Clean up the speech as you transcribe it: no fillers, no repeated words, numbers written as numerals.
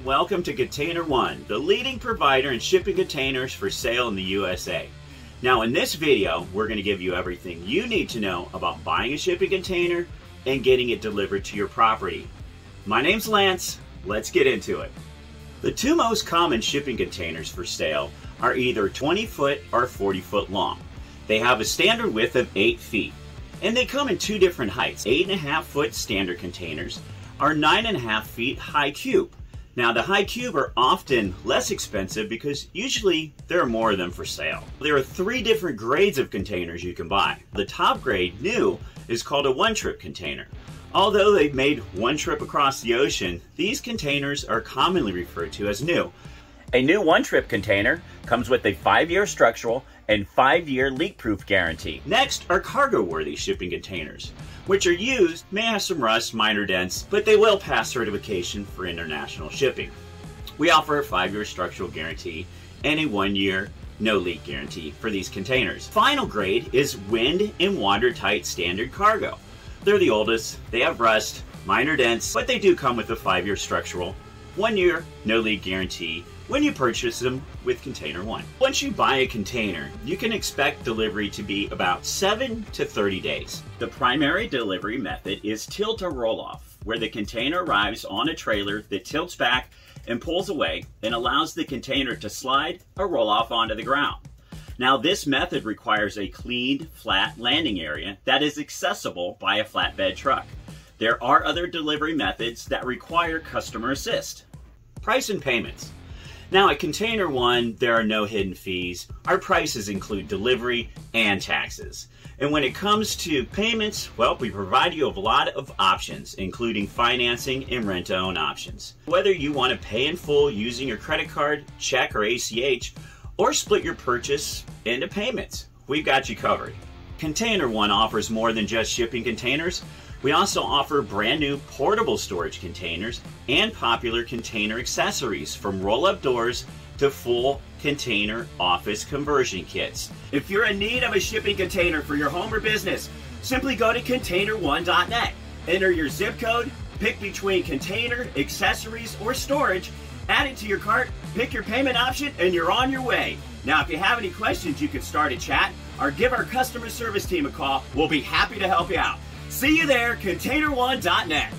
welcome to Container One, the leading provider in shipping containers for sale in the USA. Now in this video, we're going to give you everything you need to know about buying a shipping container and getting it delivered to your property. My name's Lance, let's get into it. The two most common shipping containers for sale are either 20 foot or 40 foot long. They have a standard width of 8 feet, and they come in two different heights. 8.5 foot standard containers are 9.5 feet high cube. Now the high cube are often less expensive because usually there are more of them for sale. There are three different grades of containers you can buy. The top grade, new, is called a one-trip container. Although they've made one trip across the ocean, these containers are commonly referred to as new. A new one-trip container comes with a 5-year structural and 5-year leak-proof guarantee. Next are cargo-worthy shipping containers, which are used, may have some rust, minor dents, but they will pass certification for international shipping. We offer a 5-year structural guarantee and a 1-year no-leak guarantee for these containers. Final grade is wind and watertight standard cargo. They're the oldest, they have rust, minor dents, but they do come with a 5-year structural, 1-year no-leak guarantee when you purchase them with Container One. Once you buy a container, you can expect delivery to be about 7 to 30 days. The primary delivery method is tilt or roll off, where the container arrives on a trailer that tilts back and pulls away and allows the container to slide or roll off onto the ground. Now this method requires a cleaned, flat landing area that is accessible by a flatbed truck. There are other delivery methods that require customer assist. Price and payments. Now at Container One, there are no hidden fees. Our prices include delivery and taxes. And when it comes to payments, well, we provide you a lot of options, including financing and rent-to-own options. Whether you want to pay in full using your credit card, check, or ACH, or split your purchase into payments, we've got you covered. Container One offers more than just shipping containers. We also offer brand new portable storage containers and popular container accessories, from roll-up doors to full container office conversion kits. If you're in need of a shipping container for your home or business, simply go to containerone.net. Enter your zip code, pick between container, accessories, or storage, add it to your cart, pick your payment option, and you're on your way. Now, if you have any questions, you can start a chat or give our customer service team a call. We'll be happy to help you out. See you there, containerone.net.